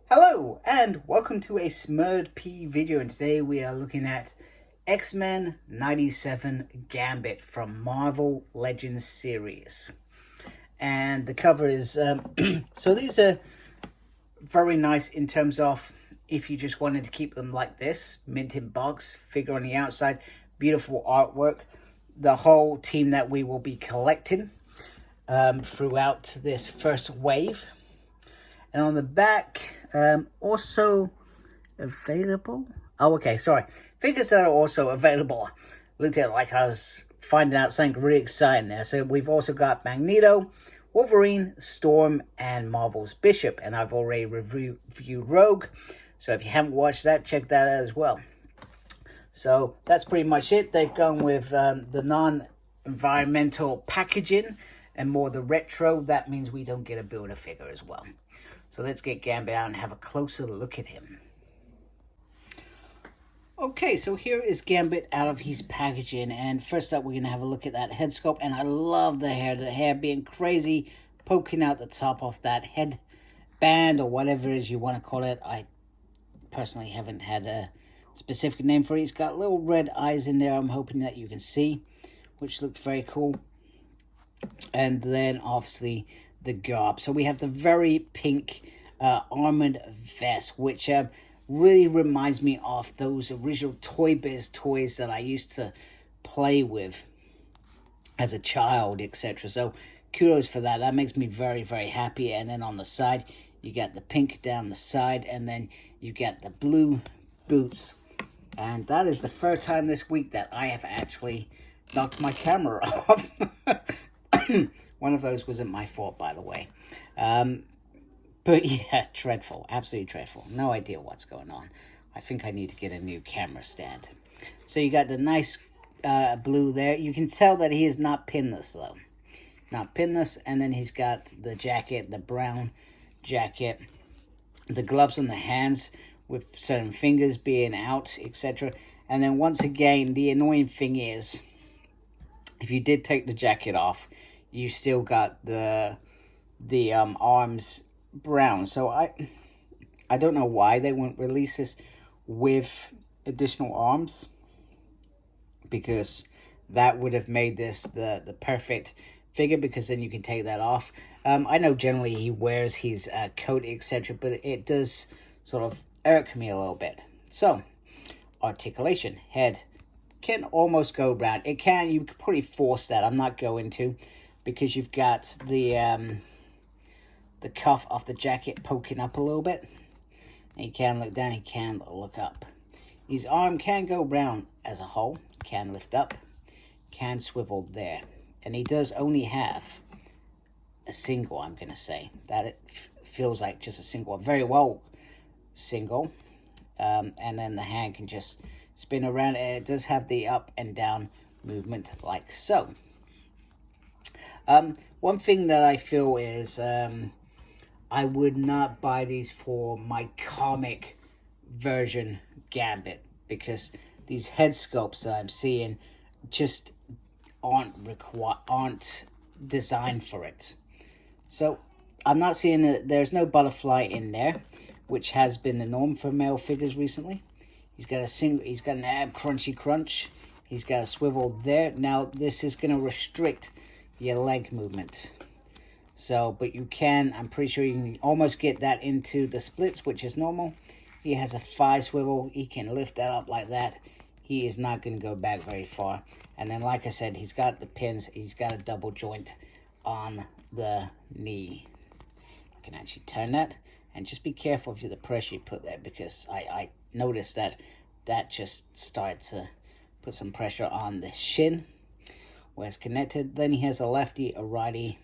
Hello and welcome to a Smurd P video, and today we are looking at X-Men 97 Gambit from Marvel Legends Series. And the cover is, so these are very nice in terms of if you just wanted to keep them like this, mint in box, figure on the outside, beautiful artwork. The whole team that we will be collecting throughout this first wave. And on the back, also available. Oh, okay, sorry. Figures that are also available. Looked at it like I was finding out something really exciting there. So we've also got Magneto, Wolverine, Storm, and Marvel's Bishop. And I've already reviewed Rogue. So if you haven't watched that, check that out as well. So that's pretty much it. They've gone with the non-environmental packaging and more the retro. That means we don't get a Build-A-Figure as well. So let's get Gambit out and have a closer look at him. Okay, so here is Gambit out of his packaging. And first up, we're going to have a look at that head sculpt. And I love the hair being crazy, poking out the top of that head band or whatever it is you want to call it. I personally haven't had a specific name for it. He's got little red eyes in there, I'm hoping that you can see, which looks very cool. And then obviously the garb. So we have the very pink armored vest, which really reminds me of those original Toy Biz toys that I used to play with as a child, etc. So kudos for that. That makes me very, very happy. And then on the side, you got the pink down the side, and then you get the blue boots. And that is the first time this week that I have actually knocked my camera off. One of those wasn't my fault, by the way. But yeah, dreadful. Absolutely dreadful. No idea what's going on. I think I need to get a new camera stand. So you got the nice blue there. You can tell that he is not pinless, though. Not pinless. And then he's got the jacket, the brown jacket. The gloves on the hands with certain fingers being out, etc. And then once again, the annoying thing is, if you did take the jacket off, you still got the arms brown. So I don't know why they wouldn't release this with additional arms, because that would have made this the perfect figure, because then you can take that off. I know generally he wears his coat, etc., but it does sort of irk me a little bit. So articulation, head can almost go round. It can, you could probably force that. I'm not going to, because you've got the cuff of the jacket poking up a little bit. And he can look down, he can look up. His arm can go round as a whole, can lift up, can swivel there. And he does only have a single, I'm going to say. That it feels like just a single, very well single. And then the hand can just spin around, and it does have the up and down movement like so. One thing that I feel is I would not buy these for my comic version Gambit, because these head sculpts that I'm seeing just aren't designed for it. So I'm not seeing that there's no butterfly in there, which has been the norm for male figures recently. He's got an ab crunchy crunch. He's got a swivel there. Now this is going to restrict your leg movement. So, but you can, I'm pretty sure you can almost get that into the splits, which is normal. He has a 5 swivel. He can lift that up like that. He is not going to go back very far. And then, like I said, he's got the pins. He's got a double joint on the knee. I can actually turn that. And just be careful of the pressure you put there, because I noticed that just started to put some pressure on the shin where it's connected. Then he has a lefty, a righty.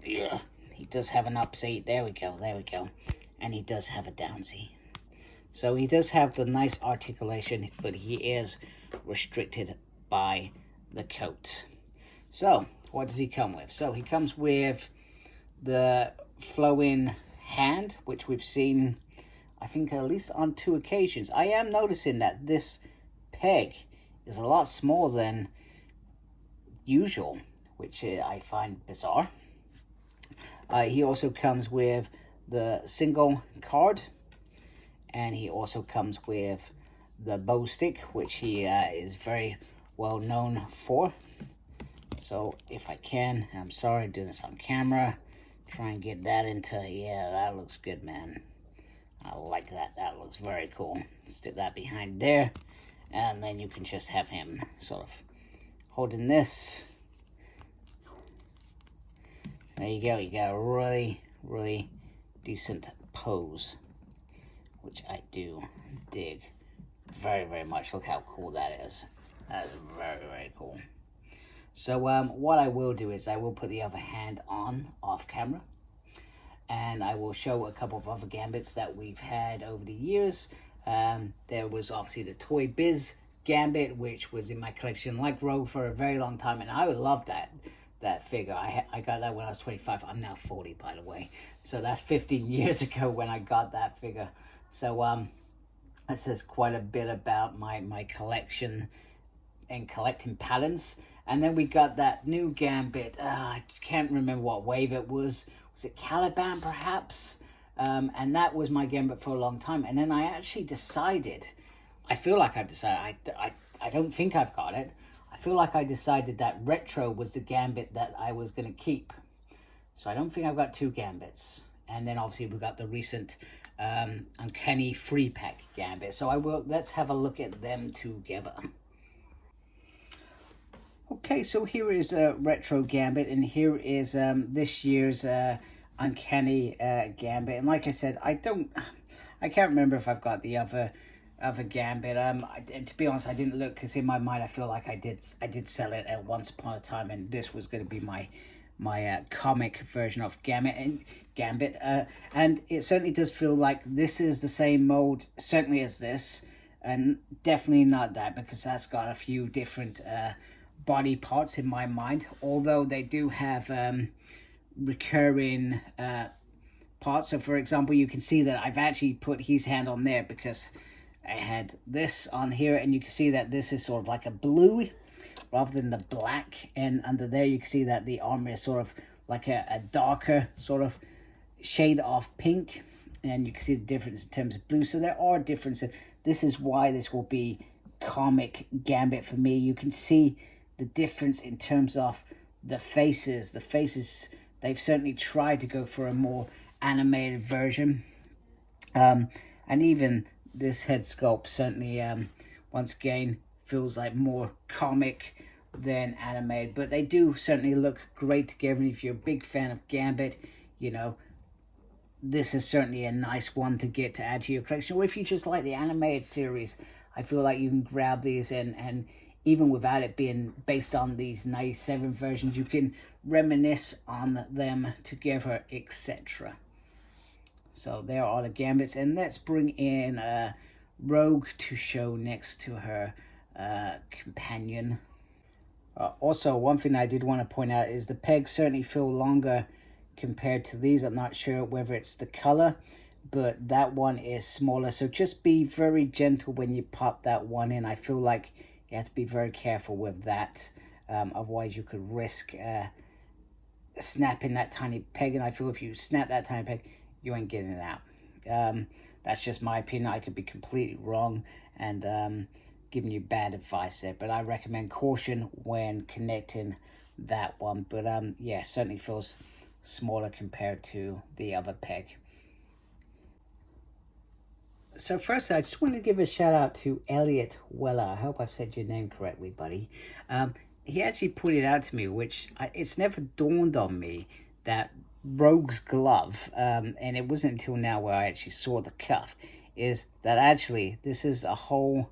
Yeah, he does have an upside. There we go. And he does have a downsy. So he does have the nice articulation, but he is restricted by the coat. So what does he come with? So he comes with the flowing hand, which we've seen, I think, at least on 2 occasions. I am noticing that this peg is a lot smaller than usual, which I find bizarre. He also comes with the single card, and he also comes with the bow stick, which he is very well known for. So if I can, I'm sorry, doing this on camera, try and get that into, yeah, that looks good, man. I like that. That looks very cool. Stick that behind there, and then you can just have him sort of holding this. There you go. You got a really, really decent pose, which I do dig very, very much. Look how cool that is. That is very, very cool. So what I will do is I will put the other hand on off camera, and I will show a couple of other Gambits that we've had over the years. There was obviously the Toy Biz Gambit, which was in my collection like Rogue for a very long time, and I would love that figure. I got that when I was 25. I'm now 40, by the way. So that's 15 years ago when I got that figure. So that says quite a bit about my collection and collecting patterns. And then we got that new Gambit. I can't remember what wave it was. Was it Caliban, perhaps? And that was my Gambit for a long time. And then I actually decided, I feel like I've decided, I don't think I've got it. I feel like I decided that Retro was the Gambit that I was going to keep. So I don't think I've got two Gambits. And then obviously we've got the recent Uncanny Free Pack Gambit. So let's have a look at them together. Okay, so here is a Retro Gambit, and here is this year's Uncanny Gambit. And like I said, I can't remember if I've got the other Gambit. To be honest, I didn't look, because in my mind I feel like I did sell it at once upon a time, and this was going to be my comic version of Gambit, and it certainly does feel like this is the same mold, certainly as this, and definitely not that, because that's got a few different body parts in my mind, although they do have recurring parts. So for example, you can see that I've actually put his hand on there because I had this on here, and you can see that this is sort of like a blue rather than the black, and under there you can see that the armor is sort of like a darker sort of shade of pink, and you can see the difference in terms of blue. So there are differences. This is why this will be comic Gambit for me. You can see the difference in terms of the faces. The faces, they've certainly tried to go for a more animated version. And even this head sculpt certainly, once again, feels like more comic than animated. But they do certainly look great together. And if you're a big fan of Gambit, you know, this is certainly a nice one to get to add to your collection. Or if you just like the animated series, I feel like you can grab these, and even without it being based on these 97 versions, you can reminisce on them together, etc. So there are the Gambits, and let's bring in Rogue to show next to her companion. Also, one thing I did want to point out is the pegs certainly feel longer compared to these. I'm not sure whether it's the color, but that one is smaller. So just be very gentle when you pop that one in. I feel like you have to be very careful with that. Otherwise, you could risk snapping that tiny peg. And I feel if you snap that tiny peg, you ain't getting it out. That's just my opinion. I could be completely wrong and giving you bad advice there. But I recommend caution when connecting that one. But yeah, certainly feels smaller compared to the other peg. So first, I just want to give a shout out to Elliot Weller. I hope I've said your name correctly, buddy. He actually pointed out to me, which it's never dawned on me, that Rogue's glove, and it wasn't until now where I actually saw the cuff, is that actually this is a whole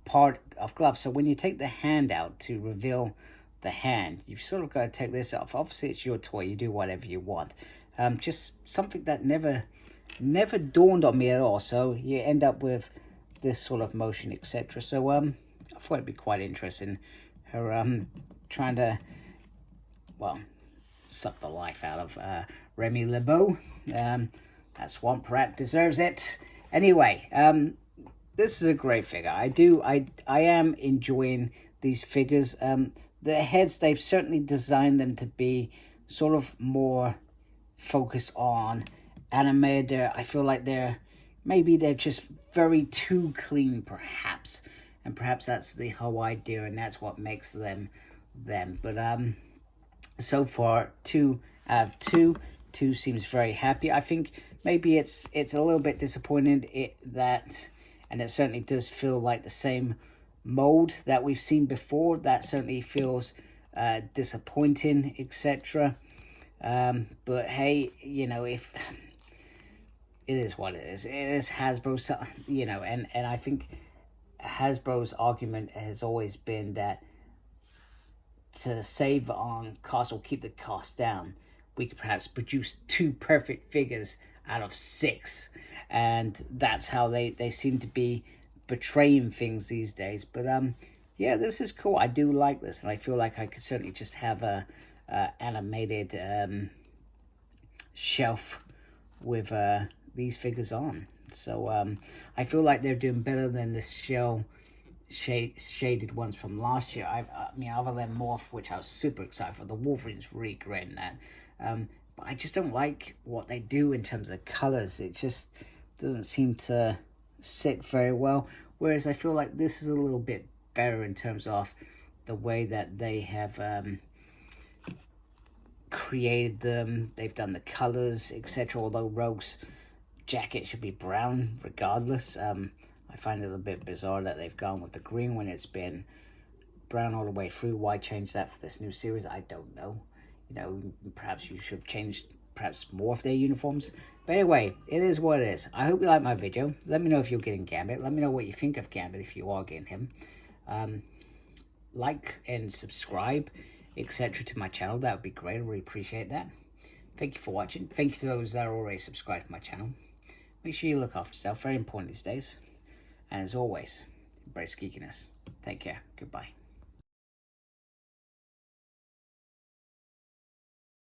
part of glove. So when you take the hand out to reveal the hand, you've sort of got to take this off. Obviously, it's your toy. You do whatever you want. Just something that never dawned on me at all. So you end up with this sort of motion, etc. So I thought it'd be quite interesting, her trying to, well, suck the life out of Remy LeBeau. That Swamp Rat deserves it. Anyway, this is a great figure. I am enjoying these figures. The heads, they've certainly designed them to be sort of more focused on animated. I feel like maybe they're just very too clean, perhaps. And perhaps that's the whole idea, and that's what makes them them. But so far, 2 out of 2. 2 seems very happy. I think maybe it's a little bit disappointed and it certainly does feel like the same mold that we've seen before. That certainly feels disappointing, etc. But hey, you know, if it is what it is. It is Hasbro, so, you know, and I think Hasbro's argument has always been that to save on cost or keep the cost down, we could perhaps produce 2 perfect figures out of 6. And that's how they seem to be portraying things these days. But yeah, this is cool. I do like this, and I feel like I could certainly just have a animated shelf with these figures on. So I feel like they're doing better than the shaded ones from last year. I mean, other than Morph, which I was super excited for. The Wolverine's really great in that. But I just don't like what they do in terms of colors. It just doesn't seem to sit very well. Whereas I feel like this is a little bit better in terms of the way that they have created them. They've done the colors, etc. Although Rogue's jacket should be brown regardless. I find it a bit bizarre that they've gone with the green when it's been brown all the way through. Why change that for this new series? I don't know. You know, perhaps you should have changed perhaps more of their uniforms. But anyway, it is what it is. I hope you like my video. Let me know if you're getting Gambit. Let me know what you think of Gambit if you are getting him. Like and subscribe, etc. to my channel. That would be great. I really appreciate that. Thank you for watching. Thank you to those that are already subscribed to my channel. Make sure you look after yourself. Very important these days. And as always, embrace geekiness. Take care. Goodbye.